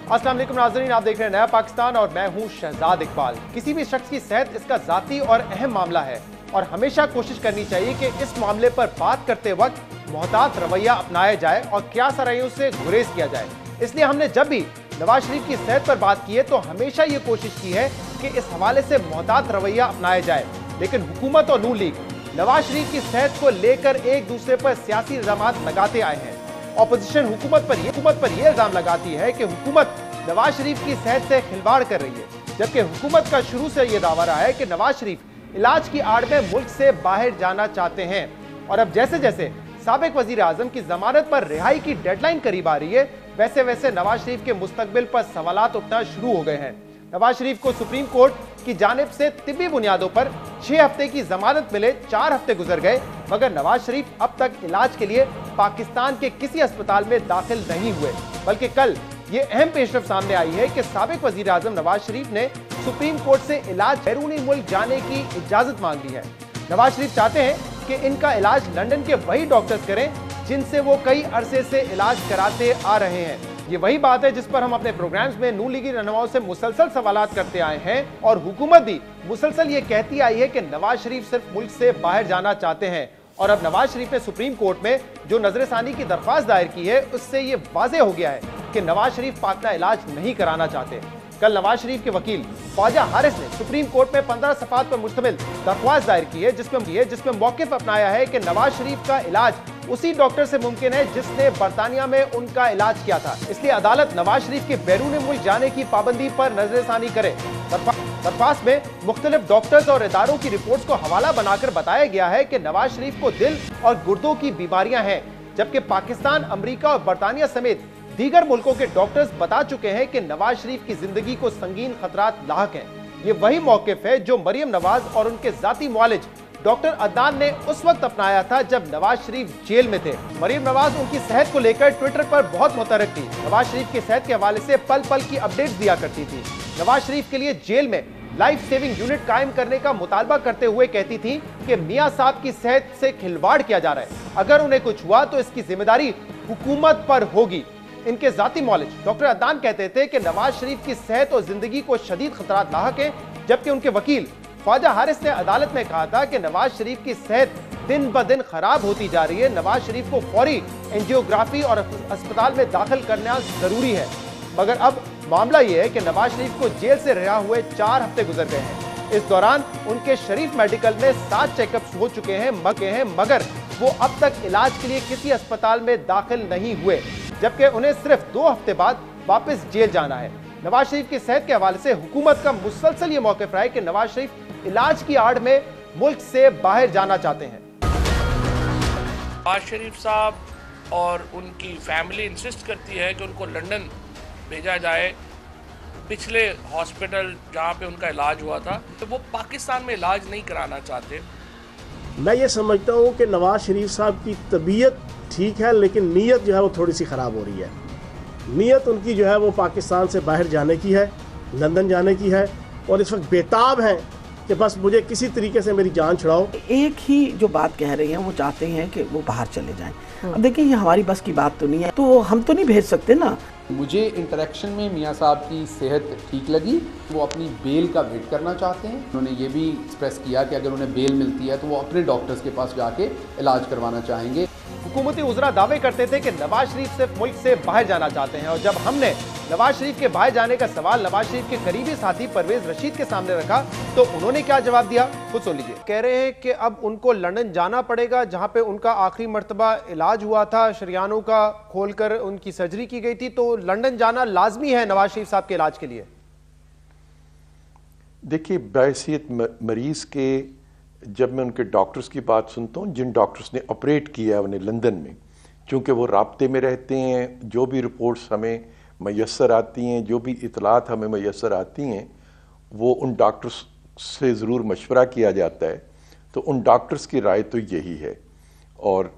अस्सलाम वालेकुम नाज़रीन, आप देख रहे हैं नया पाकिस्तान और मैं हूं शहजाद इकबाल। किसी भी शख्स की सेहत इसका जाती और अहम मामला है और हमेशा कोशिश करनी चाहिए कि इस मामले पर बात करते वक्त मोहतात रवैया अपनाया जाए और क्या सराइयों से गुरेज किया जाए। इसलिए हमने जब भी नवाज शरीफ की सेहत पर बात की है तो हमेशा ये कोशिश की है कि इस हवाले से मोहतात रवैया अपनाया जाए। लेकिन हुकूमत और नून लीग नवाज शरीफ की सेहत को लेकर एक दूसरे पर सियासी इल्जाम लगाते आए हैं। ऑपोजिशन हुकूमत पर यह इल्जाम लगाती है कि हुकूमत नवाज शरीफ की सेहत से खिलवाड़ कर रही है, जबकि हुकूमत का शुरू से यह दावा रहा है कि नवाज शरीफ इलाज की आड़ में मुल्क से बाहर जाना चाहते हैं। और अब जैसे जैसे साबिक वजीर आजम की जमानत पर रिहाई की डेडलाइन करीब आ रही है, वैसे वैसे नवाज शरीफ के मुस्तकबिल पर सवालात उठना शुरू हो गए हैं। नवाज शरीफ को सुप्रीम कोर्ट की जानिब से तिब्बी बुनियादों पर 6 हफ्ते की जमानत मिले, 4 हफ्ते गुजर गए, मगर नवाज शरीफ अब तक इलाज के लिए पाकिस्तान के किसी अस्पताल में दाखिल नहीं हुए। बल्कि कल ये अहम पेशरफ सामने आई है कि साबिक वजीर आजम नवाज शरीफ ने सुप्रीम कोर्ट से इलाज बैरूनी मुल्क जाने की इजाजत मांग ली है। नवाज शरीफ चाहते हैं कि इनका इलाज लंदन के वही डॉक्टर्स करें जिनसे वो कई अरसे से इलाज कराते आ रहे हैं। ये वही बात है जिस पर हम अपने प्रोग्राम्स में नून लीगी रहनुमाओं से मुसलसल सवालात करते आए हैं और हुकूमत भी मुसलसल ये कहती आई है कि नवाज शरीफ सिर्फ मुल्क से बाहर जाना चाहते हैं। और अब नवाज शरीफ ने सुप्रीम कोर्ट में जो नजरसानी की दरख्वास्त दायर की है, उससे ये वाज़ेह हो गया है कि नवाज शरीफ पाकना इलाज नहीं कराना चाहते। कल नवाज शरीफ के वकील ख्वाजा हारिस ने सुप्रीम कोर्ट में 15 सफ़ात पर मुश्तमिल दरख्वास्त दायर की है, जिसमें मौक़िफ़ अपनाया है कि नवाज शरीफ का इलाज उसी डॉक्टर से मुमकिन है जिसने बरतानिया में उनका इलाज किया था। इसलिए अदालत नवाज शरीफ के बैरून मुल्क जाने की पाबंदी पर नजरसानी करे। दरख्वास्त में मुख्तलिफ डॉक्टर्स और इदारों की रिपोर्ट्स को हवाला बनाकर बताया गया है कि नवाज शरीफ को दिल और गुर्दों की बीमारियां हैं, जबकि पाकिस्तान, अमेरिका और बरतानिया समेत दीगर मुल्कों के डॉक्टर्स बता चुके हैं कि नवाज शरीफ की जिंदगी को संगीन खतरात लाहक हैं। ये वही मौक़िफ़ है जो मरियम नवाज और उनके जाती मुआलिज डॉक्टर अदनान ने उस वक्त अपनाया था जब नवाज शरीफ जेल में थे। मरियम नवाज उनकी सेहत को लेकर ट्विटर पर बहुत मुतरक थी। नवाज शरीफ की सेहत के हवाले से पल पल की अपडेट्स दिया करती थी। नवाज शरीफ के लिए जेल में लाइफ सेविंग यूनिट कायम करने का मुतालबा करते हुए कहती थी कि मियां साहब की सेहत से खिलवाड़ किया जा रहा है, अगर उन्हें कुछ हुआ तो इसकी जिम्मेदारी हुकूमत पर होगी। इनके जाती मौलिज डॉक्टर अदनान कहते थे कि नवाज शरीफ की सेहत और जिंदगी को शदीद खतरात लाहक है, जबकि उनके वकील ख्वाजा हारिस ने अदालत में कहा था कि नवाज शरीफ की सेहत दिन ब दिन खराब होती जा रही है, नवाज शरीफ को फौरी एंजियोग्राफी और अस्पताल में दाखिल करना जरूरी है। मगर अब मामला यह है कि नवाज शरीफ को जेल से रिहा हुए 4 हफ्ते गुजर गए हैं। इस दौरान उनके शरीफ मेडिकल में 7 चेकअप्स हो चुके हैं, मगर वो अब तक इलाज के लिए किसी अस्पताल में दाखिल नहीं हुए, जबकि उन्हें सिर्फ 2 हफ्ते बाद वापस जेल जाना है। नवाज शरीफ की सेहत के हवाले से हुकूमत का मुसलसल ये मौक़िफ़ रहा है कि नवाज शरीफ इलाज की आड़ में मुल्क से बाहर जाना चाहते हैं। नवाज शरीफ साहब और उनकी फैमिली इंसिस्ट करती है कि उनको लंदन भेजा जाए, पिछले हॉस्पिटल जहां पे उनका इलाज हुआ था, तो वो पाकिस्तान में इलाज नहीं कराना चाहते। मैं ये समझता हूँ कि नवाज शरीफ साहब की तबीयत ठीक है, लेकिन नीयत जो है वो थोड़ी सी ख़राब हो रही है। नीयत उनकी जो है वो पाकिस्तान से बाहर जाने की है, लंदन जाने की है, और इस वक्त बेताब हैं कि बस मुझे किसी तरीके से मेरी जान छुड़ाओ। एक ही जो बात कह रही हैं, वो चाहते हैं कि वो बाहर चले जाएं। अब देखिए, ये हमारी बस की बात तो नहीं है, तो हम तो नहीं भेज सकते ना। मुझे इंटरेक्शन में मियाँ साहब की सेहत ठीक लगी, वो अपनी बेल का वेट करना चाहते हैं। उन्होंने ये भी एक्सप्रेस किया कि अगर उन्हें बेल मिलती है तो वो अपने डॉक्टर्स के पास जाके इलाज करवाना चाहेंगे। हुकूमती उज़रा दावे करते थे कि नवाज शरीफ सिर्फ मुल्क से बाहर जाना चाहते हैं, और जब हमने नवाज शरीफ के बाहर जाने का सवाल नवाज शरीफ के करीबी साथी परवेज रशीद के सामने रखा तो उन्होंने क्या जवाब दिया, खुद सुन लीजिए। कह रहे हैं कि अब उनको लंदन जाना पड़ेगा, जहां पे उनका आखिरी मर्तबा इलाज हुआ था, शरियानों का खोलकर उनकी सर्जरी की गई थी, तो लंदन जाना लाजमी है नवाज शरीफ साहब के इलाज के लिए। देखिए, बहैसियत मरीज के जब मैं उनके डॉक्टर्स की बात सुनता हूँ, जिन डॉक्टर्स ने ऑपरेट किया है उन्हें लंदन में, चूँकि वो राब्ते में रहते हैं, जो भी रिपोर्ट्स हमें मैसर आती हैं, जो भी इतलात हमें मैसर आती हैं, वो उन डॉक्टर्स से ज़रूर मशवरा किया जाता है। तो उन डॉक्टर्स की राय तो यही है, और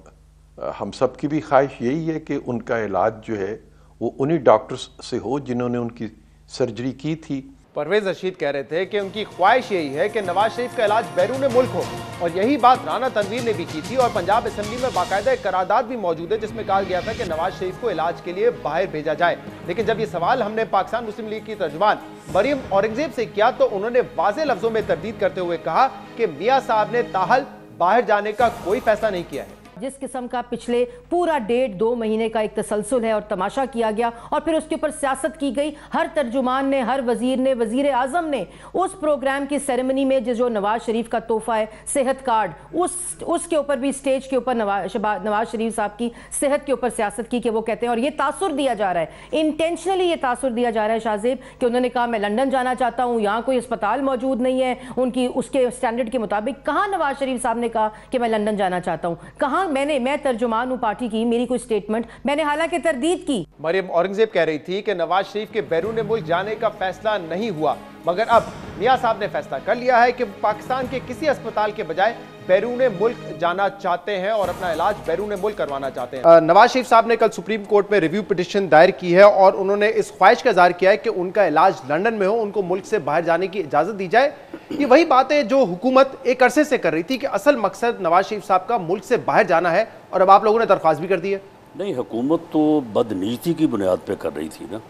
हम सब की भी ख्वाहिश यही है कि उनका इलाज जो है वो उन्हीं डॉक्टर्स से हो जिन्होंने उनकी सर्जरी की थी। परवेज रशीद कह रहे थे कि उनकी ख्वाहिश यही है कि नवाज शरीफ का इलाज बैरून मुल्क हो, और यही बात राना तनवीर ने भी की थी। और पंजाब असेंबली में बाकायदा एक करारदाद भी मौजूद है जिसमें कहा गया था कि नवाज शरीफ को इलाज के लिए बाहर भेजा जाए। लेकिन जब ये सवाल हमने पाकिस्तान मुस्लिम लीग की तर्जुमान मरियम औरंगजेब से किया तो उन्होंने वाज़ेह लफ्जों में तरदीद करते हुए कहा कि मियां साहब ने ताहल बाहर जाने का कोई फैसला नहीं किया है। जिस किस्म का पिछले पूरा 1.5-2 महीने का एक तसलसल है और तमाशा किया गया और फिर उसके ऊपर सियासत की गई, हर तर्जुमान ने, हर वजीर ने, वजीर आजम ने उस प्रोग्राम की सेरेमनी में जो नवाज शरीफ का तोहफा है सेहत कार्ड, उसके ऊपर भी स्टेज के ऊपर नवाज शरीफ साहब की सेहत के ऊपर सियासत की कि वो कहते हैं, और ये तासुर दिया जा रहा है, इंटेंशनली ये तासुर दिया जा रहा है शाहजेब, कि उन्होंने कहा मैं लंदन जाना चाहता हूँ, यहाँ कोई अस्पताल मौजूद नहीं है उनकी उसके स्टैंडर्ड के मुताबिक। कहाँ नवाज शरीफ साहब ने कहा कि मैं लंदन जाना चाहता हूँ? कहाँ मैं तर्जुमान हूं पार्टी की, मेरी कोई स्टेटमेंट मैंने हालांकि तरदीद की। मरियम औरंगजेब कह रही थी कि नवाज शरीफ के बैरून मुल्क जाने का फैसला नहीं हुआ, मगर अब मियां साहब ने फैसला कर लिया है कि पाकिस्तान के किसी अस्पताल के बजाय बैरून मुल्क जाना चाहते हैं और अपना इलाज बैरून मुल्क करवाना चाहते हैं। नवाज शरीफ साहब ने कल सुप्रीम कोर्ट में रिव्यू पिटिशन दायर की है और उन्होंने इस ख्वाहिश का इज़हार किया है कि उनका इलाज लंदन में हो, उनको मुल्क से बाहर जाने की इजाजत दी जाए। ये वही बात है जो हुकूमत एक अरसे से कर रही थी कि असल मकसद नवाज शरीफ साहब का मुल्क से बाहर जाना है, और अब आप लोगों ने दरख्वास्त भी कर दी है। नहीं, हुकूमत तो बदनीति की बुनियाद पे कर रही थी ना,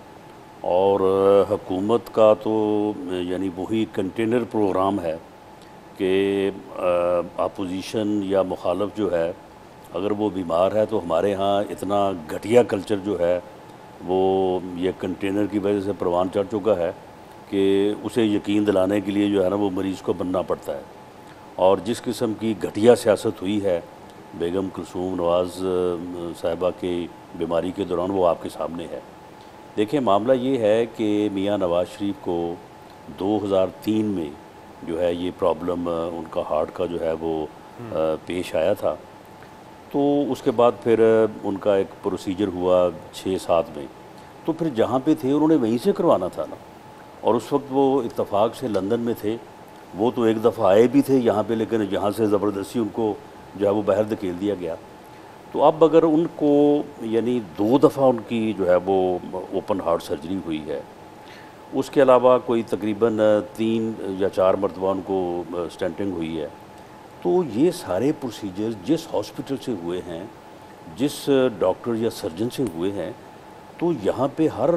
और हुकूमत का तो यानी वही कंटेनर प्रोग्राम है कि अपोजिशन या मुखालफ जो है अगर वो बीमार है तो हमारे यहाँ इतना घटिया कल्चर जो है वो ये कंटेनर की वजह से परवान चढ़ चुका है कि उसे यकीन दिलाने के लिए जो है ना वो मरीज़ को बनना पड़ता है। और जिस किस्म की घटिया सियासत हुई है बेगम कुलसूम नवाज़ साहिबा की बीमारी के दौरान, वो आपके सामने है। देखिए, मामला ये है कि मियाँ नवाज़ शरीफ को 2003 में जो है ये प्रॉब्लम उनका हार्ट का जो है वो पेश आया था, तो उसके बाद फिर उनका एक प्रोसीजर हुआ 6-7 में, तो फिर जहाँ पे थे उन्होंने वहीं से करवाना था ना, और उस वक्त वो इत्तफाक से लंदन में थे। वो तो एक दफ़ा आए भी थे यहाँ पे, लेकिन यहाँ से ज़बरदस्ती उनको जो है वो बाहर धकेल दिया गया। तो अब अगर उनको यानी 2 दफ़ा उनकी जो है वो ओपन हार्ट सर्जरी हुई है, उसके अलावा कोई तकरीबन 3 या 4 मरतबा उनको स्टेंटिंग हुई है, तो ये सारे प्रोसीजर जिस हॉस्पिटल से हुए हैं, जिस डॉक्टर या सर्जन से हुए हैं, तो यहाँ पे हर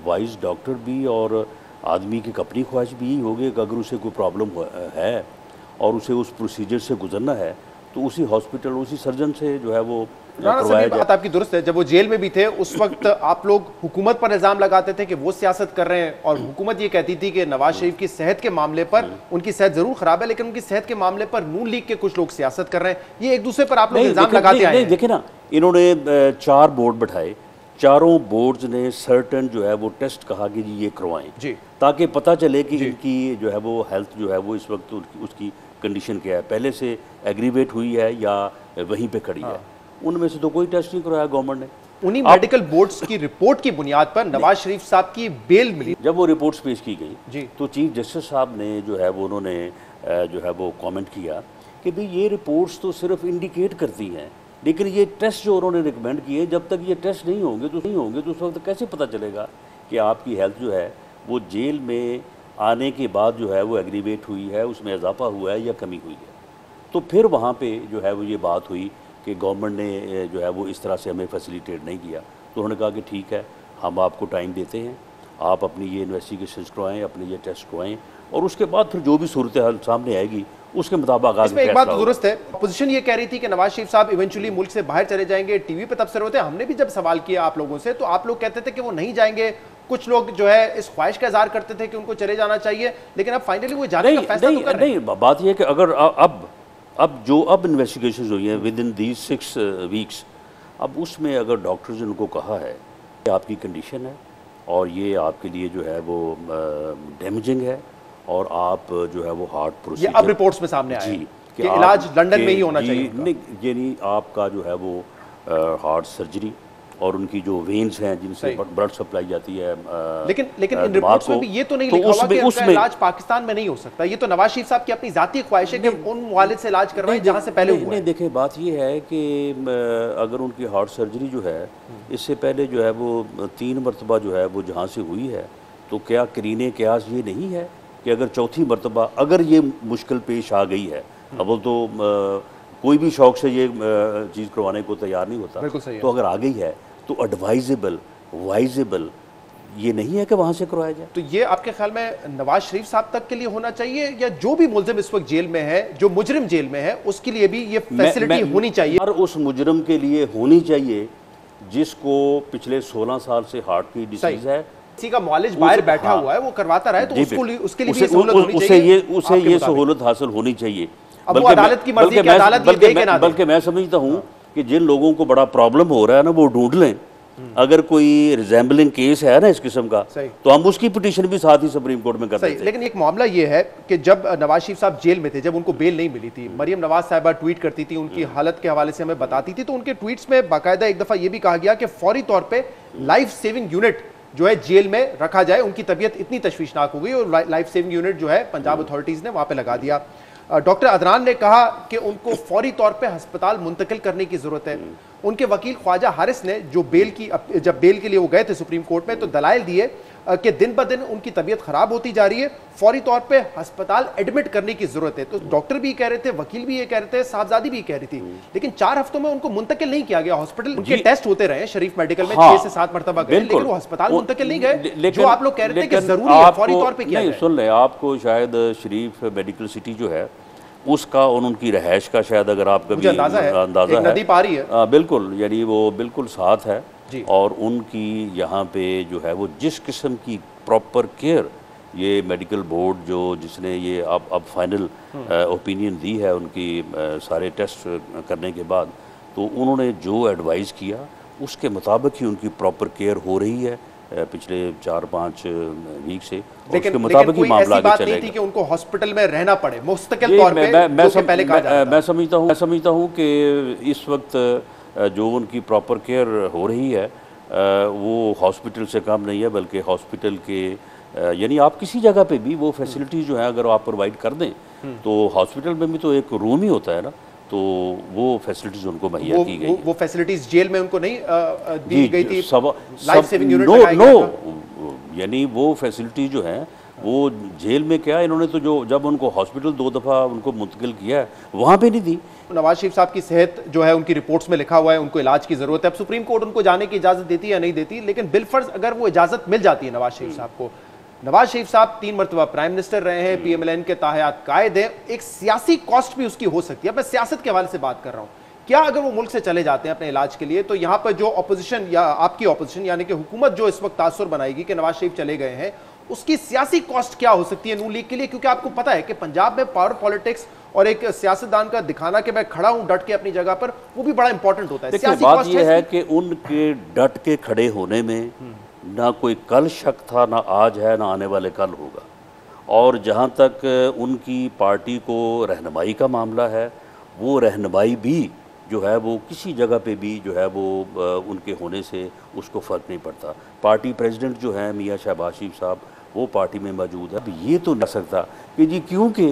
वाइज डॉक्टर भी और आदमी की अपनी ख्वाहिश भी यही होगी कि अगर उसे कोई प्रॉब्लम है और उसे उस प्रोसीजर से गुजरना है तो उसी हॉस्पिटल, उसी सर्जन से जो है वो करवाया जाए। बात आपकी दुरुस्त है। जब वो जेल में भी थे उस वक्त आप लोग हुकूमत पर इल्जाम लगाते थे कि वो सियासत कर रहे हैं, और हुकूमत ये कहती थी कि नवाज शरीफ की सेहत के मामले पर, उनकी सेहत जरूर खराब है लेकिन उनकी सेहत के मामले पर नून लीग के कुछ लोग सियासत कर रहे हैं। ये एक दूसरे पर आप लोग इल्जाम लगाते आए हैं। देखिए ना, इन्होंने 4 बोर्ड बैठाए, चारों बोर्ड्स ने सर्टन जो है वो टेस्ट कहा कि जी ये करवाएं जी, ताकि पता चले कि इनकी जो है वो हेल्थ जो है वो इस वक्त उसकी कंडीशन क्या है, पहले से एग्रीवेट हुई है या वहीं पे खड़ी है। उनमें से तो कोई टेस्ट नहीं करवाया गवर्नमेंट ने। उन्हीं मेडिकल बोर्ड्स की रिपोर्ट की बुनियाद पर नवाज शरीफ साहब की बेल मिली। जब वो रिपोर्ट्स पेश की गई जी, तो चीफ जस्टिस साहब ने जो है वो उन्होंने जो है वो कमेंट किया कि भाई ये रिपोर्ट्स तो सिर्फ इंडिकेट करती हैं, लेकिन ये टेस्ट जो उन्होंने रिकमेंड किए, जब तक ये टेस्ट नहीं होंगे तो उस वक्त कैसे पता चलेगा कि आपकी हेल्थ जो है वो जेल में आने के बाद जो है वो एग्रीवेट हुई है, उसमें इजाफा हुआ है या कमी हुई है। तो फिर वहाँ पे जो है वो ये बात हुई कि गवर्नमेंट ने जो है वो इस तरह से हमें फैसिलिटेट नहीं किया, तो उन्होंने कहा कि ठीक है, हम आपको टाइम देते हैं, आप अपनी ये इन्वेस्टिगेशंस करवाएं, अपने ये टेस्ट करवाएं, और उसके बाद फिर जो भी सूरत हाल सामने आएगी उसके मुताबिक आगे। इसमें एक बात दुरुस्त है, अपोजिशन ये कह रही थी कि नवाज शरीफ साहब इवेंचुअली मुल्क से बाहर चले जाएंगे, टीवी पे तबसरे होते हैं। हमने भी जब सवाल किया आप लोगों से तो आप लोग कहते थे कि वो नहीं जाएंगे, कुछ लोग जो है इस ख्वाहिश का इज़हार करते थे कि उनको चले जाना चाहिए, लेकिन अब फाइनली वो जाने का फैसला तो कर रहे हैं। नहीं, बात यह है कि अगर अब इन्वेस्टिगेशन हुई है विद इन दीज 6 वीक्स, अब उसमें अगर डॉक्टर्स ने उनको कहा है कि आपकी कंडीशन है और ये आपके लिए जो है वो डैमेजिंग है और आप जो है वो हार्ट प्रोसीजर, ये अब रिपोर्ट्स में सामने आया है कि इलाज लंदन में ही होना चाहिए। यानी आपका जो है वो हार्ट सर्जरी और उनकी जो वेन्स हैं जिनसे ब्लड सप्लाई जाती है, लेकिन इन रिपोर्ट्स में भी ये तो नहीं लिखा हुआ कि उनका इलाज पाकिस्तान में नहीं हो सकता। ये तो नवाज शरीफ साहब की अपनी जाती ख्वाहिश है कि उन वालिद से इलाज करवाएं जहां से पहले हुआ है। देखें, बात ये है कि अगर उनकी हार्ट सर्जरी जो है इससे पहले जो है वो 3 मरतबा जो है वो जहाँ से हुई है तो क्या करीने क्यास ये नहीं है कि अगर चौथी मरतबा अगर ये मुश्किल पेश आ गई है, अब तो कोई भी शौक से ये चीज़ करवाने को तैयार नहीं होता, तो अगर आ गई है तो एडवाइजेबल वाइजेबल ये नहीं है कि वहाँ से करवाया जाए। तो ये आपके ख्याल में नवाज शरीफ साहब तक के लिए होना चाहिए या जो भी मुलजिम इस वक्त जेल में है, जो मुजरिम जेल में है, उसके लिए भी ये फैसिलिटी होनी चाहिए? और उस मुजरिम के लिए होनी चाहिए जिसको पिछले 16 साल से हार्ट की डिसीज है, किसी का मॉलेज बाहर बैठा हुआ है, वो करवाता रहे, तो उसके लिए भी सहूलत होनी चाहिए, उसे ये सहूलत हासिल होनी चाहिए। अदालत की मर्जी की अदालत ये दे के ना दे। बल्कि मैं समझता हूँ कि जिन लोगों को बड़ा प्रॉब्लम हो रहा है ना, वो ढूंढ लें। अगर कोई रिजेंबलिंग केस है ना इस किस्म का, तो हम उसकी पिटीशन भी साथ ही सुप्रीम कोर्ट में कर सकते हैं। लेकिन एक मामला ये है कि जब नवाज शरीफ साहब जेल में थे, जब उनको बेल नहीं मिली थी, मरियम नवाज साहिबा ट्वीट करती थी, उनकी हालत के हवाले से हमें बताती थी, तो उनके ट्वीट्स में बाकायदा एक दफा ये भी कहा गया कि फौरी तौर पे लाइफ सेविंग यूनिट जो है जेल में रखा जाए। उनकी तबीयत इतनी तशवीशनाक हो गई और लाइफ सेविंग यूनिट जो है पंजाब अथॉरिटीज ने वहां पे लगा दिया। डॉक्टर अदनान ने कहा कि उनको फौरी तौर पे अस्पताल मुंतकिल करने की जरूरत है। उनके वकील ख्वाजा हारिस ने जब बेल के लिए वो गए थे सुप्रीम कोर्ट में, तो दलाइल दिए कि दिन ब दिन उनकी तबीयत खराब होती जा रही है, फौरी तौर पे अस्पताल एडमिट करने की जरूरत है। तो डॉक्टर भी कह रहे थे, वकील भी ये कह रहे थे, साहबजादी भी कह रही थी, लेकिन 4 हफ्तों में उनको मुंतकिल नहीं किया गया हॉस्पिटल। उनके टेस्ट होते रहे शरीफ मेडिकल में, 6 से 7 मरतबा गए, लेकिन वो अस्पताल मुंतकिल नहीं गए, जो आप लोग कह रहे थे कि जरूरी है फौरी तौर पर किया जाए। सुन ले, आपको शायद शरीफ मेडिकल सिटी जो है उसका और उनकी रहायश का शायद अगर आप कभी अंदाजा है, नदी पार ही है, बिल्कुल, यानी वो बिल्कुल साथ है। और उनकी यहाँ पे जो है वो जिस किस्म की प्रॉपर केयर ये मेडिकल बोर्ड जिसने ये अब फाइनल ओपिनियन दी है उनकी सारे टेस्ट करने के बाद, तो उन्होंने जो एडवाइस किया उसके मुताबिक ही उनकी प्रॉपर केयर हो रही है पिछले 4-5 वीक से। लेकिन कोई ऐसी बात नहीं थी कि उनको हॉस्पिटल में रहना पड़े मुस्तकिल तौर पे, मैं समझता हूँ कि इस वक्त जो उनकी प्रॉपर केयर हो रही है वो हॉस्पिटल से कम नहीं है, बल्कि हॉस्पिटल के यानी आप किसी जगह पे भी वो फैसिलिटीज़ जो है अगर आप प्रोवाइड कर दें, तो हॉस्पिटल में भी तो एक रूम ही होता है ना, तो वो फैसिलिटीज उनको मुहैया की गई। वो फैसिलिटीज जेल में उनको नहीं दी गई थी? लाइफ सेविंग यूनिट यानी वो फैसिलिटी जो है वो जेल में क्या, इन्होंने तो जब उनको हॉस्पिटल 2 दफ़ा उनको मुंतकिल किया है वहाँ पे नहीं दी। नवाज शरीफ साहब की सेहत जो है उनकी रिपोर्ट्स में लिखा हुआ है, उनको इलाज की जरूरत है। अब सुप्रीम कोर्ट उनको जाने की इजाजत देती है या नहीं देती, लेकिन बिलफर्ज अगर वो इजाजत मिल जाती है नवाज शरीफ साहब को, नवाज शरीफ साहब 3 मरतबा प्राइम मिनिस्टर रहे हैं, PMLN के ताहयात कायद हैं, एक सियासी कॉस्ट भी उसकी हो सकती है। मैं सियासत के हवाले से बात कर रहा हूं, क्या अगर वो मुल्क से चले जाते हैं अपने इलाज के लिए, तो यहाँ पर जो अपोजिशन या आपकी अपोजिशन यानी कि हुकूमत जो इस वक्त तासुर बनाएगी कि नवाज शरीफ चले गए हैं, उसकी सियासी कॉस्ट क्या हो सकती है नून लीग के लिए? क्योंकि आपको पता है कि पंजाब में पावर पॉलिटिक्स और एक सियासतदान का दिखाना कि मैं खड़ा हूं डट के अपनी जगह पर, वो भी बड़ा इंपॉर्टेंट होता है। सियासी बात यह है कि उनके डट के खड़े होने में ना कोई कल शक था, ना आज है, ना आने वाले कल होगा। और जहाँ तक उनकी पार्टी को रहनुमाई का मामला है, वो रहनुमाई भी जो है वो किसी जगह पे भी जो है वो उनके होने से उसको फ़र्क नहीं पड़ता। पार्टी प्रेसिडेंट जो है मियाँ शहबाज शरीफ साहब, वो पार्टी में मौजूद है। अब ये तो न सकता कि जी क्योंकि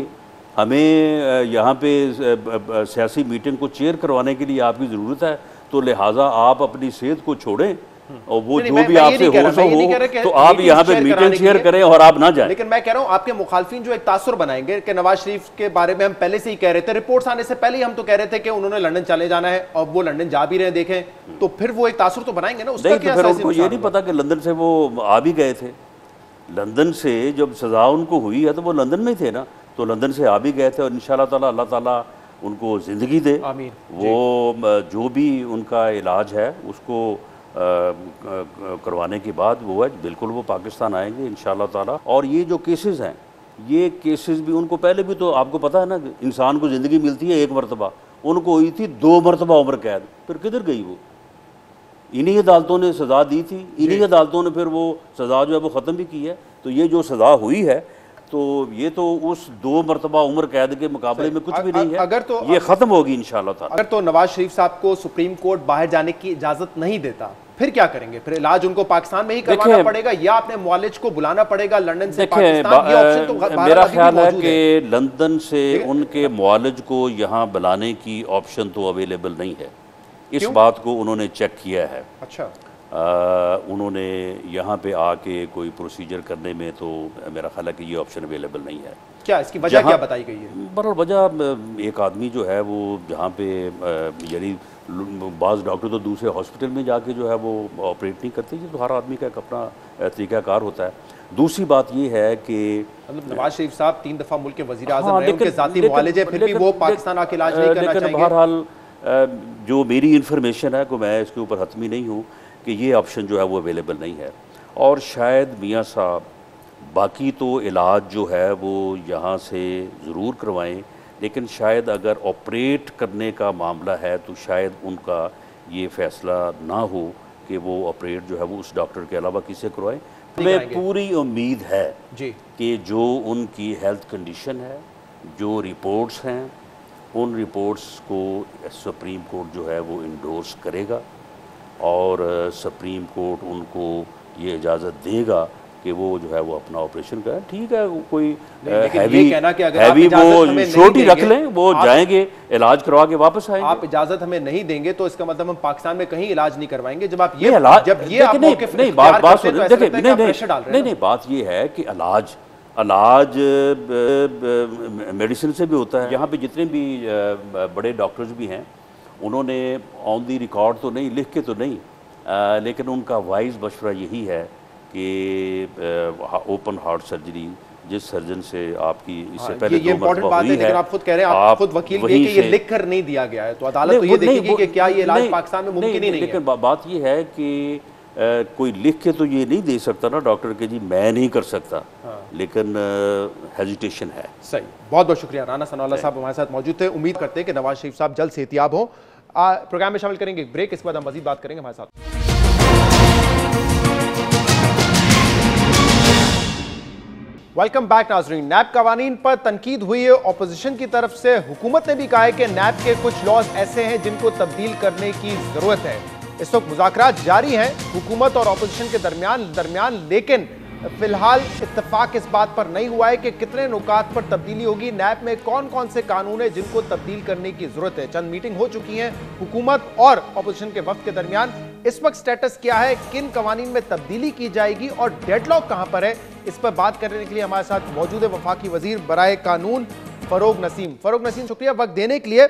हमें यहाँ पे सियासी मीटिंग को चेयर करवाने के लिए आपकी ज़रूरत है, तो लिहाजा आप अपनी सेहत को छोड़ें और वो जो भी आपसे हो तो आप यहाँ पे मीटिंग शेयर करें और आप ना जाएं। लेकिन मैं कह रहा हूँ आपके मुखालफिन जो एक तासुर बनाएंगे कि नवाज शरीफ के बारे में हम पहले से ही कह रहे थे, रिपोर्ट्स आने से पहले ही हम तो कह रहे थे कि उन्होंने लंदन चले जाना है और वो लंदन जा भी रहे, देखें, तो फिर वो एक तासुर तो बनाएंगे ना। उसका क्या? फिर उनको ये नहीं पता कि लंदन से वो आ भी गए थे। लंदन से जब सजा उनको हुई है तो वो लंदन में थे ना, तो लंदन से आ भी गए थे। और इंशाल्लाह ताला अल्लाह ताला उनको ज़िंदगी दे, वो जो भी उनका इलाज है उसको करवाने के बाद वो है बिल्कुल वो पाकिस्तान आएंगे इंशाल्लाह ताला। और ये जो केसेस हैं, ये केसेस भी उनको पहले भी तो आपको पता है ना, इंसान को ज़िंदगी मिलती है 1 मरतबा, उनको हुई थी 2 मरतबा उम्र कैद। फिर किधर गई वो? इन्हीं अदालतों ने सज़ा दी थी, इन्हीं अदालतों ने फिर वो सज़ा जो है वो ख़त्म भी की है। तो ये जो सज़ा हुई है तो ये तो उस 2 मरतबा उम्र कैद के मुकाबले में कुछ भी नहीं है। अगर तो ये खत्म होगी इंशाल्लाह ताला। अगर तो नवाज शरीफ साहब को सुप्रीम कोर्ट बाहर जाने की इजाजत नहीं देता, फिर क्या करेंगे? फिर इलाज उनको पाकिस्तान में ही करवाना पड़ेगा या अपने मुआलिज को बुलाना पड़ेगा लंदन से पाकिस्तान? ये ऑप्शन तो मेरा ख्याल है कि लंदन से उनके मुआलिज को यहाँ बुलाने की ऑप्शन तो अवेलेबल नहीं है। इस बात को उन्होंने चेक किया है। अच्छा। उन्होंने यहाँ पे आके कोई प्रोसीजर करने में तो मेरा ख्याल है कि ये ऑप्शन अवेलेबल नहीं है। क्या इसकी वजह क्या बताई गई है? बहरहाल वजह एक आदमी जो है वो जहाँ पे यानी बाज़ डॉक्टर तो दूसरे हॉस्पिटल में जाके जो है वो ऑपरेट नहीं करते, ये तो हर आदमी का एक अपना तरीक़ाकार होता है। दूसरी बात ये है कि मतलब नवाज शरीफ साहब 3 दफ़ा मुल्क के वज़ीर आज़म रहे, उनके ज़ाती मुआलजे, फिर भी वो पाकिस्तान आके इलाज नहीं करना चाहेंगे। बहरहाल जो मेरी इन्फॉर्मेशन है को मैं इसके ऊपर हतमी नहीं हूँ कि ये ऑप्शन जो है वो अवेलेबल नहीं है। और शायद मियाँ साहब बाकी तो इलाज जो है वो यहाँ से ज़रूर करवाएं, लेकिन शायद अगर ऑपरेट करने का मामला है तो शायद उनका ये फ़ैसला ना हो कि वो ऑपरेट जो है वो उस डॉक्टर के अलावा किसे करवाएं। हमें पूरी उम्मीद है जी कि जो उनकी हेल्थ कंडीशन है, जो रिपोर्ट्स हैं, उन रिपोर्ट्स को सुप्रीम कोर्ट जो है वो इंडोर्स करेगा और सुप्रीम कोर्ट उनको ये इजाज़त देगा कि वो जो है वो अपना ऑपरेशन करें। ठीक है, कोई हैवी वो छोटी रख लें, वो जाएंगे इलाज करवा के वापस आएंगे। आप इजाजत हमें नहीं देंगे तो इसका मतलब हम पाकिस्तान में कहीं इलाज नहीं करवाएंगे। जब आप नहीं बात ये है कि इलाज मेडिसिन से भी होता है। यहाँ पे जितने भी बड़े डॉक्टर्स भी हैं उन्होंने ऑन दी रिकॉर्ड तो नहीं, लिख के तो नहीं, लेकिन उनका वाइज मशवरा यही है कि ओपन हार्ट सर्जरी जिस सर्जन से आपकी इससे पहले ये इंपॉर्टेंट बात है, लेकिन आप खुद कह रहे हैं, आप खुद वकील भी कि ये लिख कर नहीं दिया गया है, तो अदालत तो ये देखेगी कि क्या ये इलाज पाकिस्तान में मुमकिन ही नहीं है। लेकिन बात ये है कि कोई लिख के तो ये नहीं दे सकता ना डॉक्टर के जी मैं नहीं कर सकता, लेकिन हेजिटेशन है। सही, बहुत बहुत शुक्रिया। राना सनाउल्लाह साहब हमारे साथ मौजूद थे। उम्मीद करते हैं कि नवाज शरीफ साहब जल्द सेहतियाब हों। प्रोग्राम में शामिल करेंगे एक ब्रेक, इसके बाद हम मजीद बात करेंगे हमारे साथ। वेलकम बैक नाजरीन। नैब कवानीन पर तनकीद हुई है अपोजिशन की तरफ से। हुकूमत ने भी कहा है कि नैब के कुछ लॉज ऐसे हैं जिनको तब्दील करने की जरूरत है। इस वक्त मुज़ाकरात जारी हैं हुकूमत और अपोजिशन के दरमियान, लेकिन फिलहाल इत्तेफाक इस बात पर नहीं हुआ है कि कितने नुकात पर तब्दीली होगी, नैब में कौन कौन से कानून है जिनको तब्दील करने की जरूरत है। चंद मीटिंग हो चुकी हैं हुकूमत और अपोजिशन के वफ्द के दरमियान। इस वक्त स्टेटस क्या है, किन कवानीन में तब्दीली की जाएगी और डेडलॉक कहां पर है, इस पर बात करने के लिए हमारे साथ मौजूद है वफाकी वजीर बराए कानून फरोग नसीम। फरोग नसीम, शुक्रिया वक्त देने के लिए।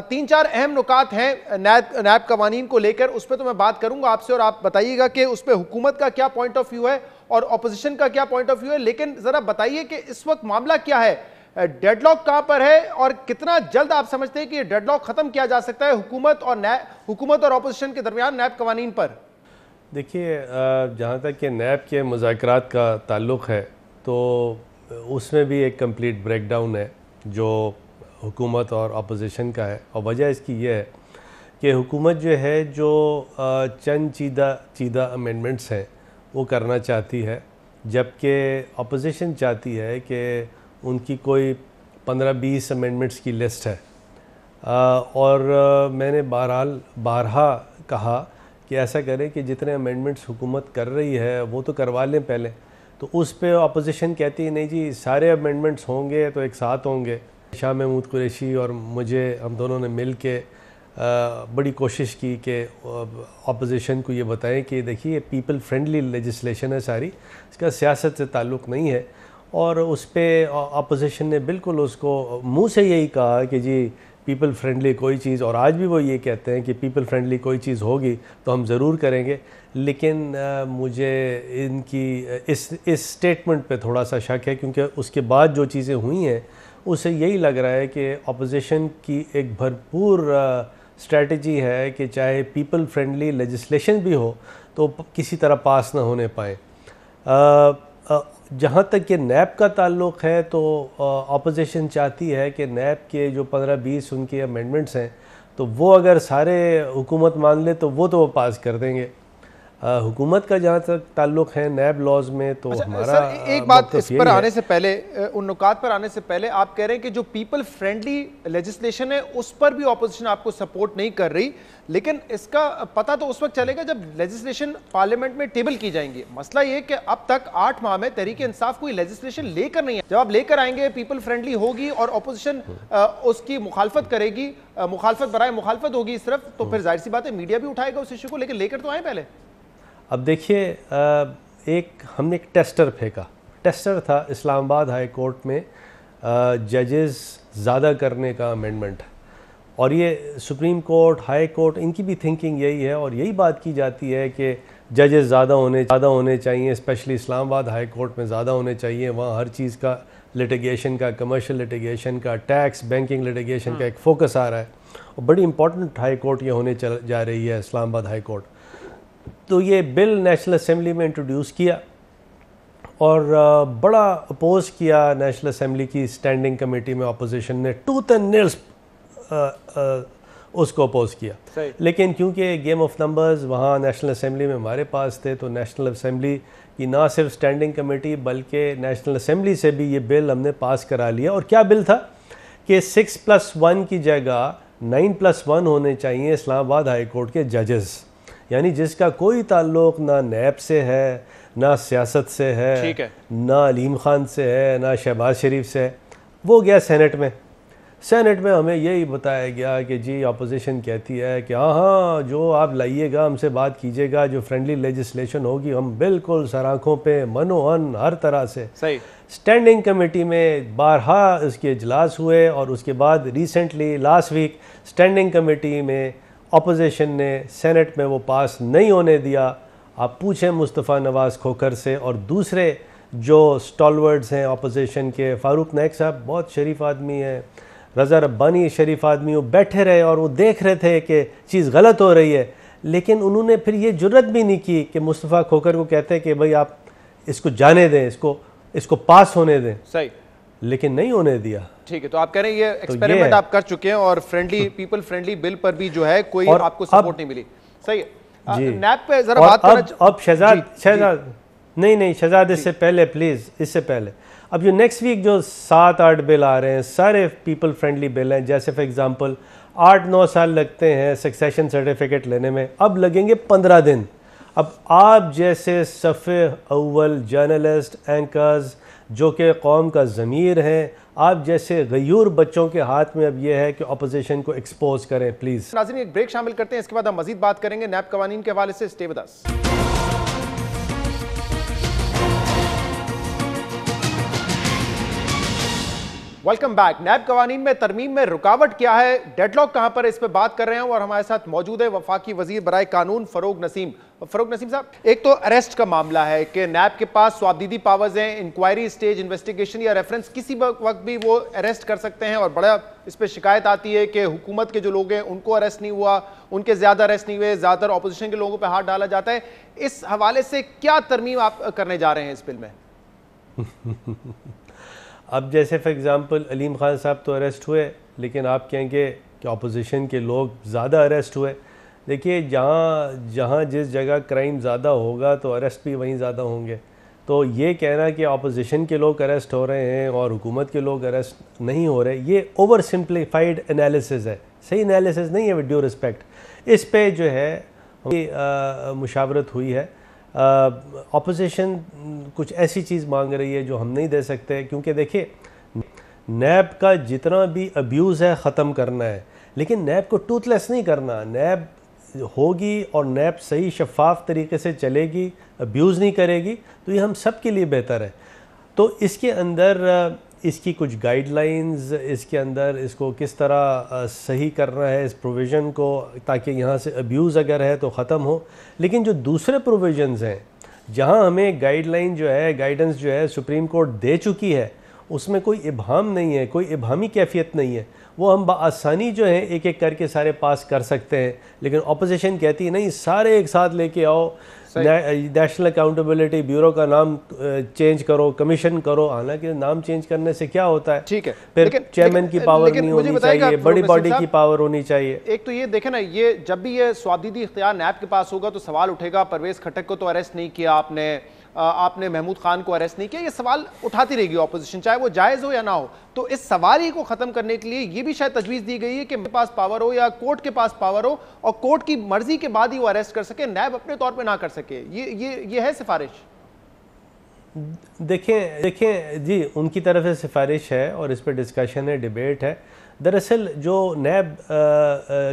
3-4 अहम नुकात हैं नैब कवानीन को लेकर, उस पर तो मैं बात करूंगा आपसे और आप बताइएगा कि उस पर हुकूमत का क्या पॉइंट ऑफ व्यू है और अपोजिशन का क्या पॉइंट ऑफ व्यू है। लेकिन जरा बताइए कि इस वक्त मामला क्या है, डेडलॉक कहां पर है और कितना जल्द आप समझते हैं कि ये डेडलॉक खत्म किया जा सकता है हुकूमत और अपोजिशन के दरमियान नैब कवानीन पर? देखिए, जहाँ तक कि नैब के मुज़ाकरात का ताल्लुक़ है तो उसमें भी एक कंप्लीट ब्रेकडाउन है जो हुकूमत और अपोजिशन का है। और वजह इसकी ये है कि हुकूमत जो है जो चंद चीदा अमेंडमेंट्स हैं वो करना चाहती है, जबकि अपोजिशन चाहती है कि उनकी कोई 15-20 अमेंडमेंट्स की लिस्ट है। और मैंने बारहा कहा कि ऐसा करें कि जितने अमेंडमेंट्स हुकूमत कर रही है वो तो करवा लें पहले। तो उस पे अपोजिशन कहती है नहीं जी सारे अमेंडमेंट्स होंगे तो एक साथ होंगे। शाह महमूद कुरैशी और मुझे, हम दोनों ने मिल के बड़ी कोशिश की कि अपोजिशन को ये बताएं कि देखिए पीपल फ्रेंडली लेजिस्लेशन है सारी, इसका सियासत से ताल्लुक़ नहीं है। और उस पर अपोजिशन ने बिल्कुल उसको मुंह से यही कहा कि जी पीपल फ्रेंडली कोई चीज़, और आज भी वो ये कहते हैं कि पीपल फ्रेंडली कोई चीज़ होगी तो हम ज़रूर करेंगे। लेकिन मुझे इनकी इस स्टेटमेंट पे थोड़ा सा शक है, क्योंकि उसके बाद जो चीज़ें हुई हैं उससे यही लग रहा है कि अपोजिशन की एक भरपूर स्ट्रेटजी है कि चाहे पीपल फ्रेंडली लेजिस्लेशन भी हो तो किसी तरह पास ना होने पाए। जहाँ तक कि नैब का ताल्लुक़ है तो अपोजिशन चाहती है कि नैब के जो 15-20 उनके अमेंडमेंट्स हैं तो वो अगर सारे हुकूमत मान ले तो वो पास कर देंगे। हुकूमत का जहाँ तक ताल्लुक़ है नैब लॉज में तो हमारा एक बात इस पर आने से पहले, उन नुकात पर आने से पहले, आप कह रहे हैं कि जो पीपल फ्रेंडली लेजिस्लेशन है उस पर भी ऑपोजिशन आपको सपोर्ट नहीं कर रही, लेकिन इसका पता तो उस वक्त चलेगा जब लेजिस्लेशन पार्लियामेंट में टेबल की जाएंगी। मसला ये कि अब तक 8 माह में तहरीक इंसाफ कोई लेजिस्लेशन लेकर नहीं है। जब आप लेकर आएंगे पीपल फ्रेंडली होगी और ऑपोजिशन उसकी मुखालफत करेगी, मुखालफत बराए मुखालफत होगी सिर्फ, तो फिर जाहिर सी बात है मीडिया भी उठाएगा उस इशू को, लेकिन लेकर तो आए पहले। अब देखिए हमने एक टेस्टर फेंका। टेस्टर था इस्लामाबाद हाई कोर्ट में जजेस ज़्यादा करने का अमेंडमेंट, और ये सुप्रीम कोर्ट, हाई कोर्ट, इनकी भी थिंकिंग यही है और यही बात की जाती है कि जजेस ज़्यादा होने चाहिए, स्पेशली इस्लामाबाद हाई कोर्ट में ज़्यादा होने चाहिए। वहाँ हर चीज़ का लिटिगेशन का, कमर्शियल लिटिगेशन का, टैक्स, बैंकिंग लिटिगेशन का एक फोकस आ रहा है और बड़ी इंपॉर्टेंट हाई कोर्ट ये होने जा रही है इस्लामाबाद हाई कोर्ट। तो ये बिल नेशनल असेंबली में इंट्रोड्यूस किया और बड़ा अपोज किया नेशनल असेंबली की स्टैंडिंग कमेटी में। अपोजिशन ने टूथ एंड नेल्स उसको अपोज किया, लेकिन क्योंकि गेम ऑफ नंबर्स वहाँ नेशनल असेंबली में हमारे पास थे, तो नेशनल असेंबली की ना सिर्फ स्टैंडिंग कमेटी बल्कि नेशनल असेंबली से भी ये बिल हमने पास करा लिया। और क्या बिल था कि 6+1 की जगह 9+1 होने चाहिए इस्लामाबाद हाई कोर्ट के जजेस, यानी जिसका कोई ताल्लुक़ ना नैब से है, ना सियासत से है, ना अलीम खान से है, ना शहबाज शरीफ से है। वो गया सेनेट में। सेनेट में हमें यही बताया गया कि जी अपोजिशन कहती है कि हाँ जो आप लाइएगा, हमसे बात कीजिएगा, जो फ्रेंडली लेजिस्लेशन होगी हम बिल्कुल सराखों पे मनोहन हर तरह से। सही। स्टैंडिंग कमेटी में बारहा उसके इजलास हुए और उसके बाद recently last week standing committee में अपोजिशन ने सेनेट में वो पास नहीं होने दिया। आप पूछें मुस्तफ़ा नवाज़ खोखर से और दूसरे जो स्टॉलवर्ड्स हैं अपोजिशन के, फ़ारूक नाइक साहब बहुत शरीफ आदमी हैं, रज़ा रब्बानी शरीफ आदमी, वो बैठे रहे और वो देख रहे थे कि चीज़ गलत हो रही है, लेकिन उन्होंने फिर ये जुर्रत भी नहीं की कि मुस्तफ़ा खोखर को कहते कि भाई आप इसको जाने दें, इसको पास होने दें। सही, लेकिन नहीं होने दिया। ठीक है, तो आप कह रहे हैं ये एक्सपेरिमेंट आप कर चुके हैं और फ्रेंडली पीपल फ्रेंडली बिल पर भी जो है कोई आपको सपोर्ट नहीं मिली। सही है, नैब पे जरा बात करना। अब शहजाद नहीं शहजाद, इससे पहले प्लीज़, इससे पहले अब जो नेक्स्ट वीक जो 7-8 बिल आ रहे हैं सारे पीपल फ्रेंडली बिल हैं। जैसे फॉर एग्जांपल 8-9 साल लगते हैं सक्सेशन सर्टिफिकेट लेने में, अब लगेंगे 15 दिन। अब आप जैसे सफ़े अव्वल जर्नलिस्ट, एंकर्स जो कि कौम का ज़मीर हैं, आप जैसे गयूर बच्चों के हाथ में अब ये है कि अपोजिशन को एक्सपोज करें। प्लीज़ नाज़रीन एक ब्रेक शामिल करते हैं, इसके बाद हम मज़ीद बात करेंगे नैब कवानीन के हवाले से। Stay with us. Welcome back. नैब कवानीन में तरमीम में रुकावट क्या है, डेडलॉक कहां पर है, इस पर बात कर रहे हैं और हमारे साथ मौजूद है वफाकी वजीर बराए कानून फ़रोग नसीम। फ़रोग नसीम साहब, एक तो अरेस्ट का मामला है कि नैब के पास स्वाबदीदी पावर्स हैं, इंक्वायरी स्टेज इन्वेस्टिगेशन या रेफरेंस किसी वक्त भी वो अरेस्ट कर सकते हैं, और बड़ा इस पर शिकायत आती है कि हुकूमत के जो लोग हैं उनको अरेस्ट नहीं हुआ, उनके ज़्यादा अरेस्ट नहीं हुए, ज़्यादातर अपोजिशन के लोगों पर हाथ डाला जाता है। इस हवाले से क्या तरमीम आप करने जा रहे हैं इस बिल में? अब जैसे फॉर एग्ज़ाम्पल अलीम खान साहब तो अरेस्ट हुए, लेकिन आप कहेंगे कि अपोजिशन के लोग ज़्यादा अरेस्ट हुए। देखिए जहाँ जिस जगह क्राइम ज़्यादा होगा तो अरेस्ट भी वहीं ज़्यादा होंगे। तो ये कहना कि अपोजिशन के लोग अरेस्ट हो रहे हैं और हुकूमत के लोग अरेस्ट नहीं हो रहे, ये ओवर सिंप्लीफाइड एनालिसिस है, सही एनालिसिस नहीं है। विद ड्यू रिस्पेक्ट इस पे जो है मुशावरत हुई है। अपोजिशन कुछ ऐसी चीज़ मांग रही है जो हम नहीं दे सकते, क्योंकि देखिए नैब का जितना भी अब्यूज़ है ख़त्म करना है, लेकिन नैब को टूथलेस नहीं करना। नैब होगी और नैब सही शफाफ तरीके से चलेगी, अब्यूज़ नहीं करेगी, तो ये हम सब के लिए बेहतर है। तो इसके अंदर इसकी कुछ गाइडलाइंस, इसके अंदर इसको किस तरह सही करना है इस प्रोविज़न को, ताकि यहाँ से अब्यूज़ अगर है तो ख़त्म हो। लेकिन जो दूसरे प्रोविज़न्स हैं जहाँ हमें गाइडलाइन जो है, गाइडेंस जो है सुप्रीम कोर्ट दे चुकी है, उसमें कोई इबहम नहीं है, कोई इबहमी कैफियत नहीं है, वो हम बआसानी जो है एक एक करके सारे पास कर सकते हैं। लेकिन अपोजिशन कहती है नहीं, सारे एक साथ लेके आओ, नेशनल अकाउंटेबिलिटी ब्यूरो का नाम चेंज करो, कमीशन करो। हालांकि नाम चेंज करने से क्या होता है, ठीक है, फिर चेयरमैन की पावर नहीं होनी चाहिए, बड़ी बॉडी की पावर होनी चाहिए। एक तो ये देखें ना, ये जब भी ये स्वाबदीदी इख्तियार नैब के पास होगा तो सवाल उठेगा परवेज खट्टक को तो अरेस्ट नहीं किया आपने महमूद खान को अरेस्ट नहीं किया, ये सवाल उठाती रहेगी अपोजिशन, चाहे वो जायज़ हो या ना हो। तो इस सवाल ही को ख़त्म करने के लिए ये भी शायद तजवीज़ दी गई है कि मेरे पास पावर हो या कोर्ट के पास पावर हो और कोर्ट की मर्जी के बाद ही वो अरेस्ट कर सके, नैब अपने तौर पे ना कर सके। ये है सिफारिश। देखें जी, उनकी तरफ से सिफारिश है और इस पर डिस्कशन है, डिबेट है। दरअसल जो नैब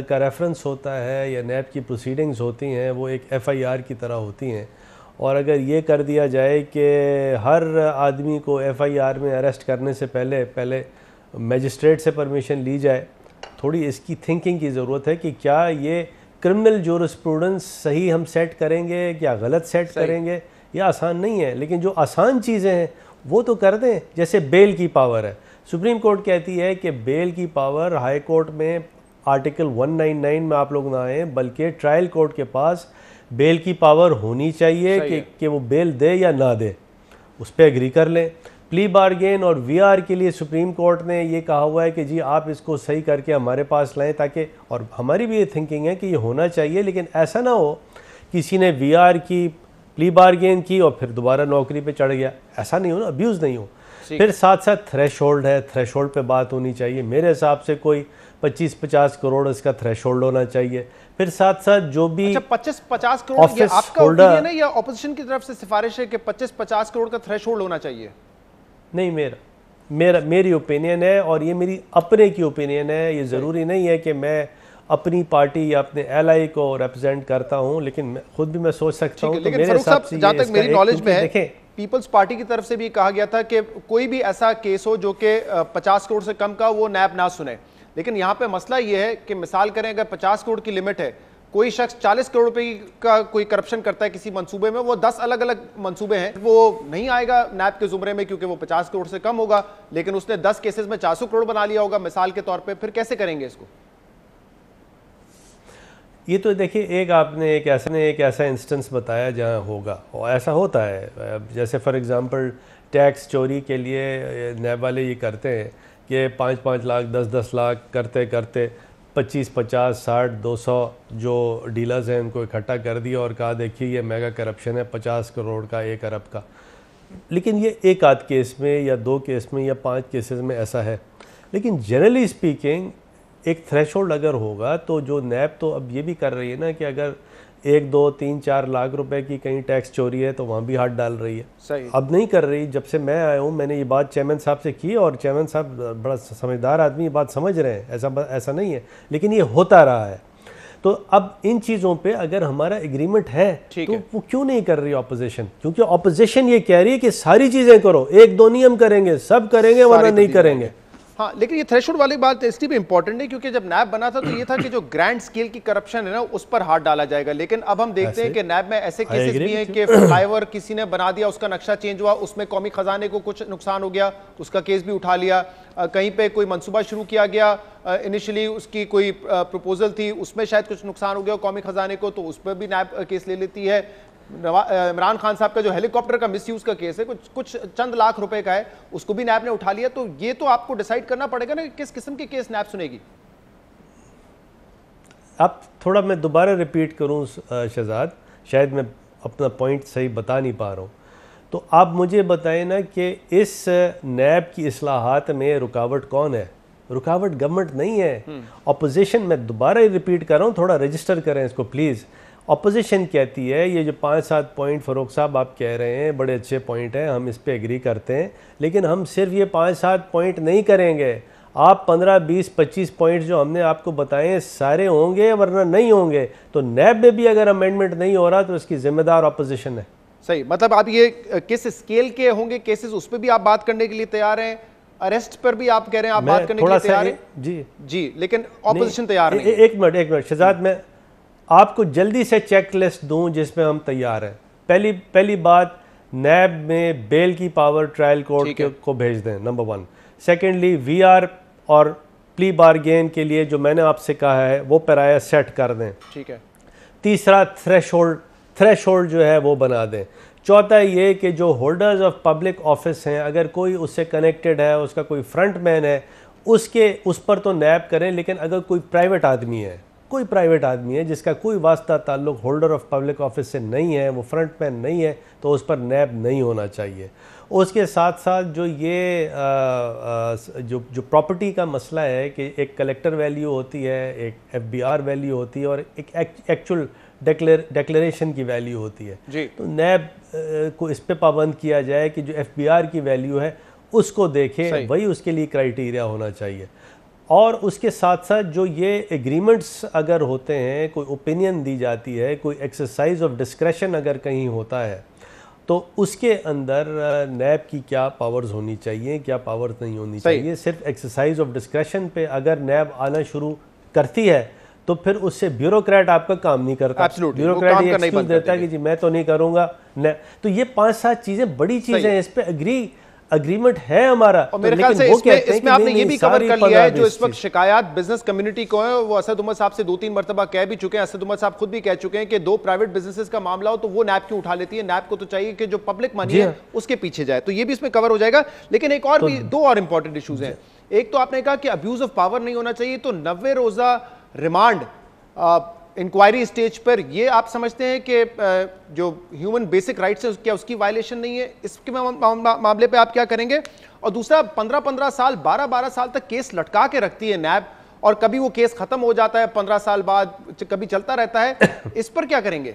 का रेफरेंस होता है या नैब की प्रोसीडिंग्स होती हैं वो एक एफआईआर की तरह होती हैं, और अगर ये कर दिया जाए कि हर आदमी को एफआईआर में अरेस्ट करने से पहले मजिस्ट्रेट से परमिशन ली जाए, थोड़ी इसकी थिंकिंग की ज़रूरत है कि क्या ये क्रिमिनल जूरिस्प्रूडेंस सही हम सेट करेंगे, क्या गलत सेट करेंगे। ये आसान नहीं है, लेकिन जो आसान चीज़ें हैं वो तो कर दें। जैसे बेल की पावर है, सुप्रीम कोर्ट कहती है कि बेल की पावर हाई कोर्ट में आर्टिकल 199 में आप लोग ना आए, बल्कि ट्रायल कोर्ट के पास बेल की पावर होनी चाहिए कि वो बेल दे या ना दे, उस पर एग्री कर लें। प्ली बार्गेन और वीआर के लिए सुप्रीम कोर्ट ने ये कहा हुआ है कि जी आप इसको सही करके हमारे पास लाएं, ताकि, और हमारी भी ये थिंकिंग है कि ये होना चाहिए, लेकिन ऐसा ना हो किसी ने वीआर की, प्ली बार्गेन की और फिर दोबारा नौकरी पे चढ़ गया, ऐसा नहीं हो ना, अब्यूज़ नहीं हो। फिर साथ साथ थ्रेशोल्ड है, थ्रेशोल्ड पे बात होनी चाहिए। मेरे हिसाब से कोई 25-50 करोड़ इसका थ्रेशोल्ड होना चाहिए। फिर साथ साथ जो भी 25-50 करोड़ ये आपका ओपिनियन है या ऑपोजिशन की तरफ से सिफारिश है कि 25-50 करोड़ का थ्रेशोल्ड होना चाहिए? नहीं, मेरी ओपिनियन है, और ये मेरी अपने की ओपिनियन है। ये ज़रूरी नहीं है कि मैं अपनी पार्टी या अपने एलआई को रिप्रेजेंट करता हूं, लेकिन खुद भी मैं सोच सकता हूं। तो मेरे हिसाब से जहां तक मेरी नॉलेज में है, पीपल्स पार्टी की तरफ से भी कहा गया था कि कोई भी ऐसा केस हो जो कि 50 करोड़ से कम का, वो नैब ना सुने। लेकिन यहाँ पे मसला ये है कि मिसाल करें अगर 50 करोड़ की लिमिट है, कोई शख्स 40 करोड़ रुपए का कोई करप्शन करता है किसी मंसूबे में, वो 10 अलग अलग मंसूबे हैं, वो नहीं आएगा नैब के जुमरे में क्योंकि वो 50 करोड़ से कम होगा। लेकिन उसने 10 केसेस में 400 करोड़ बना लिया होगा मिसाल के तौर पे, फिर कैसे करेंगे इसको? ये तो देखिए, आपने एक ऐसा इंस्टेंस बताया जहाँ होगा, और ऐसा होता है। जैसे फॉर एग्जांपल टैक्स चोरी के लिए नैब वाले ये करते हैं कि 5-5 लाख 10-10 लाख करते करते 25, 50, 60, 200 जो डीलर्स हैं उनको इकट्ठा कर दिया और कहा देखिए ये मेगा करप्शन है, 50 करोड़ का, 1 अरब का। लेकिन ये एक आध केस में या 2 केस में या 5 केसेस में ऐसा है। लेकिन जनरली स्पीकिंग एक थ्रेशोल्ड अगर होगा तो जो नैब तो अब ये भी कर रही है ना कि अगर 1, 2, 3, 4 लाख रुपए की कहीं टैक्स चोरी है तो वहाँ भी हाथ डाल रही है। सही। अब नहीं कर रही। जब से मैं आया हूँ मैंने ये बात चेयरमैन साहब से की, और चेयरमैन साहब बड़ा समझदार आदमी, ये बात समझ रहे हैं, ऐसा नहीं है, लेकिन ये होता रहा है। तो अब इन चीज़ों पे अगर हमारा एग्रीमेंट है तो वो क्यों नहीं कर रही ऑपोजिशन? क्योंकि ऑपोजिशन ये कह रही है कि सारी चीज़ें करो, 1-2 नहीं हम करेंगे, सब करेंगे वरना नहीं करेंगे। हाँ, लेकिन ये थ्रेशोल्ड वाली बात इसलिए भी इंपॉर्टेंट है क्योंकि जब नैब बना था तो ये था कि जो ग्रैंड स्केल की करप्शन है ना उस पर हाथ डाला जाएगा। लेकिन अब हम देखते हैं कि नैब में ऐसे केसेस भी हैं कि फ्लाईओवर किसी ने बना दिया, उसका नक्शा चेंज हुआ, उसमें कौमी खजाने को कुछ नुकसान हो गया, उसका केस भी उठा लिया। कहीं पे कोई मंसूबा शुरू किया गया, इनिशियली उसकी कोई प्रपोजल थी, उसमें शायद कुछ नुकसान हो गया कौमी खजाने को, तो उस पर भी नैब केस ले लेती है। इमरान खान साहब का जो हेलीकॉप्टर का मिसयूज का केस है, कुछ चंद लाख रुपए का है, उसको भी नैब ने उठा लिया। तो ये तो आपको डिसाइड करना पड़ेगा ना कि किस किस्म के केस नैब सुनेगी। अब थोड़ा मैं दोबारा रिपीट करूं शहजाद, शायद मैं अपना पॉइंट सही बता नहीं पा रहा हूं। तो आप मुझे बताएं ना कि इस नैब की इस्लाहात में रुकावट कौन है? रुकावट गवर्नमेंट नहीं है, अपोजिशन। मैं दोबारा रिपीट कर रहा हूँ, थोड़ा रजिस्टर करें इसको प्लीज़। अपोजिशन कहती है ये जो 5-7 पॉइंट फ़ारूक साहब आप कह रहे हैं बड़े अच्छे पॉइंट हैं, हम इस पे एग्री करते हैं, लेकिन हम सिर्फ ये 5-7 पॉइंट नहीं करेंगे। आप 15, 20, 25 पॉइंट जो हमने आपको बताए सारे होंगे वरना नहीं होंगे। तो नैब में भी अगर अमेंडमेंट नहीं हो रहा तो इसकी जिम्मेदार अपोजिशन है। सही, मतलब आप ये किस स्केल के होंगे केसेस, उस पर भी आप बात करने के लिए तैयार हैं? अरेस्ट पर भी आप कह रहे हैं आप बात करने के लिए तैयार हैं? जी, लेकिन अपोजिशन तैयार नहीं। एक मिनट शहजाद, मैं आपको जल्दी से चेक लिस्ट दूं जिसमें हम तैयार हैं। पहली बात, नैब में बेल की पावर ट्रायल कोर्ट को भेज दें, नंबर 1। सेकेंडली, वीआर और प्ली बार्गेन के लिए जो मैंने आपसे कहा है वो पैराया सेट कर दें। ठीक है। तीसरा, थ्रेशोल्ड जो है वो बना दें। चौथा ये कि जो होल्डर्स ऑफ पब्लिक ऑफिस हैं, अगर कोई उससे कनेक्टेड है, उसका कोई फ्रंट मैन है, उस पर तो नैब करें। लेकिन अगर कोई प्राइवेट आदमी है जिसका कोई वास्ता ताल्लुक होल्डर ऑफ पब्लिक ऑफिस से नहीं है, वो फ्रंट मैन नहीं है, तो उस पर नैब नहीं होना चाहिए। उसके साथ साथ जो ये जो प्रॉपर्टी का मसला है कि एक कलेक्टर वैल्यू होती है, एक एफबीआर वैल्यू होती है और एक एक्चुअल डिक्लेरेशन की वैल्यू होती है जी। तो नैब को इस पे पाबंद किया जाए कि जो FBR की वैल्यू है उसको देखे, वही उसके लिए क्राइटेरिया होना चाहिए। और उसके साथ साथ जो ये एग्रीमेंट्स अगर होते हैं, कोई ओपिनियन दी जाती है, कोई एक्सरसाइज ऑफ डिस्क्रेशन अगर कहीं होता है, तो उसके अंदर नैब की क्या पावर्स होनी चाहिए, क्या पावर्स नहीं होनी चाहिए। सिर्फ एक्सरसाइज ऑफ डिस्क्रेशन पे अगर नैब आना शुरू करती है तो फिर उससे ब्यूरोक्रेट आपका काम नहीं करता। ब्यूरोक्रेट ये एक्सक्यूज देता है कि जी मैं तो नहीं करूंगा। तो ये 5-7 चीजें बड़ी चीजें हैं, इस पे अग्रीमेंट है हमारा। और मेरे ख्याल से इसमें आपने ये भी कवर कर लिया है जो इस वक्त शिकायत बिजनेस कम्युनिटी को है, वो असद उमर साहब से 2-3 मरतबा कह भी चुके हैं। असद उमर साहब खुद भी कह चुके हैं कि 2 प्राइवेट बिजनेसेस का मामला हो तो वो नैब क्यों उठा लेती है, नैब को तो चाहिए कि जो पब्लिक मनी है उसके पीछे जाए। तो ये भी इसमें कवर हो जाएगा। लेकिन एक और भी 2 और इंपॉर्टेंट इश्यूज हैं। एक तो आपने कहा कि अब्यूज ऑफ पावर नहीं होना चाहिए, तो 90 रोजा रिमांड इंक्वायरी स्टेज पर ये आप समझते हैं कि जो ह्यूमन बेसिक राइट्स है क्या उसकी वायलेशन नहीं है? इसके मामले पे आप क्या करेंगे? और दूसरा 15-15 साल 12-12 साल तक केस लटका के रखती है नैब, और कभी वो केस खत्म हो जाता है 15 साल बाद, कभी चलता रहता है, इस पर क्या करेंगे?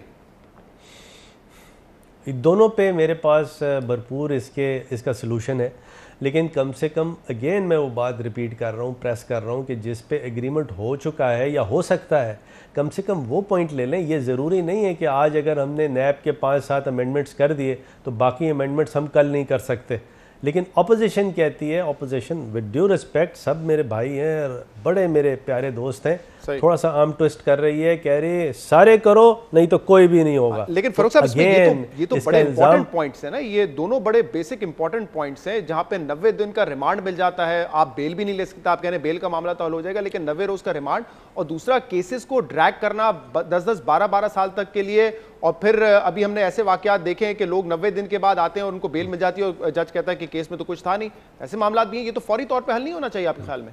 दोनों पे मेरे पास भरपूर इसका सलूशन है, लेकिन कम से कम अगेन मैं वो बात रिपीट कर रहा हूँ, प्रेस कर रहा हूँ कि जिस पे एग्रीमेंट हो चुका है या हो सकता है, कम से कम वो पॉइंट ले लें। ये ज़रूरी नहीं है कि आज अगर हमने नैब के 5-7 अमेंडमेंट्स कर दिए तो बाकी अमेंडमेंट्स हम कल नहीं कर सकते। लेकिन अपोजिशन कहती है, अपोजिशन विद ड्यू रिस्पेक्ट, सब मेरे भाई हैं, बड़े मेरे प्यारे दोस्त हैं, थोड़ा सा आर्म ट्विस्ट कर रही है, कह रही है सारे करो नहीं तो कोई भी नहीं होगा। लेकिन फरूख साहब ये तो बड़े इंपॉर्टेंट पॉइंट्स हैं ना, ये दोनों बड़े बेसिक इंपॉर्टेंट पॉइंट्स हैं जहां पे 90 दिन का रिमांड मिल जाता है, आप बेल भी नहीं ले सकते। आप कह रहे हैं बेल का मामला तो हल हो जाएगा, लेकिन 90 रोज का रिमांड, और दूसरा केसेस को ड्रैग करना 10-10, 12-12 साल तक के लिए। और फिर अभी हमने ऐसे वाकयात देखे हैं कि लोग 90 दिन के बाद आते हैं और उनको बेल मिल जाती है और जज कहता है कि केस में तो कुछ था नहीं। ऐसे मामला भी हैं, ये तो फौरी तौर पे हल नहीं होना चाहिए आपके ख्याल में?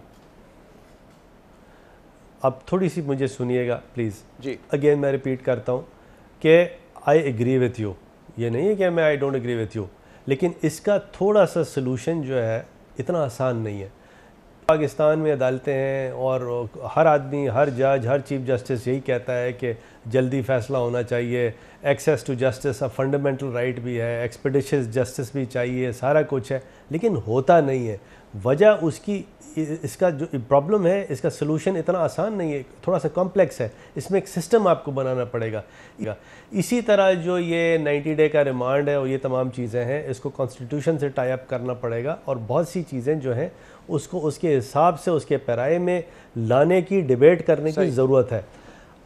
अब थोड़ी सी मुझे सुनिएगा प्लीज़ जी। अगेन मैं रिपीट करता हूँ कि आई एग्री विथ यू, ये नहीं है कि मैं I don't agree with you, लेकिन इसका थोड़ा सा सलूशन जो है इतना आसान नहीं है। पाकिस्तान में अदालतें हैं और हर आदमी, हर जज, हर चीफ जस्टिस यही कहता है कि जल्दी फैसला होना चाहिए, access to justice a fundamental right भी है, एक्सपेडिशियस जस्टिस भी चाहिए, सारा कुछ है, लेकिन होता नहीं है। वजह उसकी, इसका जो प्रॉब्लम है इसका सलूशन इतना आसान नहीं है, थोड़ा सा कॉम्प्लेक्स है, इसमें एक सिस्टम आपको बनाना पड़ेगा। इसी तरह जो ये 90 डे का रिमांड है और ये तमाम चीज़ें हैं, इसको कॉन्स्टिट्यूशन से टाई अप करना पड़ेगा, और बहुत सी चीज़ें जो हैं उसको उसके हिसाब से उसके पैराए में लाने की, डिबेट करने की ज़रूरत है।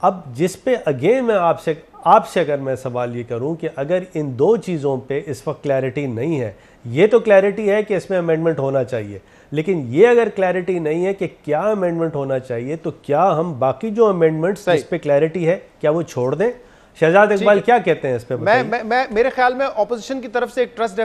अब जिस पे अगेन मैं आपसे अगर मैं सवाल ये करूं कि अगर इन 2 चीज़ों पे इस वक्त क्लैरिटी नहीं है, ये तो क्लैरिटी है कि इसमें अमेंडमेंट होना चाहिए, लेकिन ये अगर क्लैरिटी नहीं है कि क्या अमेंडमेंट होना चाहिए, तो क्या हम बाकी जो अमेंडमेंट्स इस पे क्लैरिटी है क्या वो छोड़ दें? शहजाद इकबाल क्या कहते हैं इस पे? मैं मेरे ख्याल में ऑपोजिशन की तरफ से एक ट्रस्ट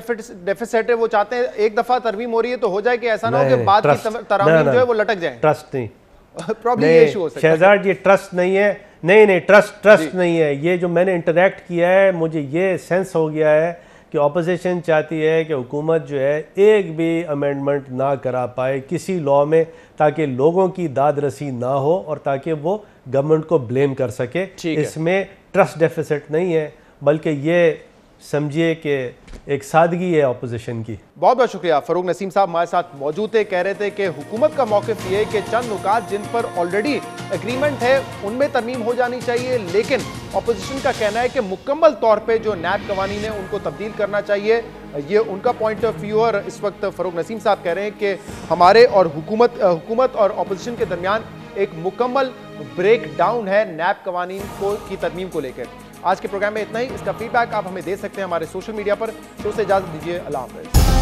डेफिसिट है, वो चाहते हैं एक दफा तरमीम हो रही है तो हो जाए, कि ऐसा ना हो कि बाद की तरामीम जो है वो लटक जाए। ट्रस्ट नहीं, प्रॉब्लम ये इशू हो सकता है। शहजाद ये ट्रस्ट नहीं है, नहीं ट्रस्ट नहीं है। ये जो मैंने इंटरेक्ट किया है, मुझे ये सेंस हो गया है कि ऑपोजिशन चाहती है कि हुकूमत जो है एक भी अमेंडमेंट ना करा पाए किसी लॉ में, ताकि लोगों की दाद रसी ना हो और ताकि वो गवर्नमेंट को ब्लेम कर सके। इसमें ट्रस्ट डेफिसिट नहीं है, बल्कि ये समझिए कि एक सादगी है ऑपोजिशन की। बहुत बहुत शुक्रिया। फरूक नसीम साहब हमारे साथ मौजूद थे, कह रहे थे कि हुकूमत का मौक़िफ़ ये है कि चंद नुकात जिन पर ऑलरेडी एग्रीमेंट है उनमें तरमीम हो जानी चाहिए, लेकिन ऑपोजिशन का कहना है कि मुकम्मल तौर पे जो नैब कवानीन है उनको तब्दील करना चाहिए। ये उनका पॉइंट ऑफ व्यू। और इस वक्त फरूक नसीम साहब कह रहे हैं कि हमारे और हुकूमत और ऑपोजिशन के दरमियान एक मुकम्मल ब्रेक डाउन है नैब कवानीन की तरमीम को लेकर। आज के प्रोग्राम में इतना ही। इसका फीडबैक आप हमें दे सकते हैं हमारे सोशल मीडिया पर। शो से इजाजत दीजिए, अल्लाह हाफ़िज़।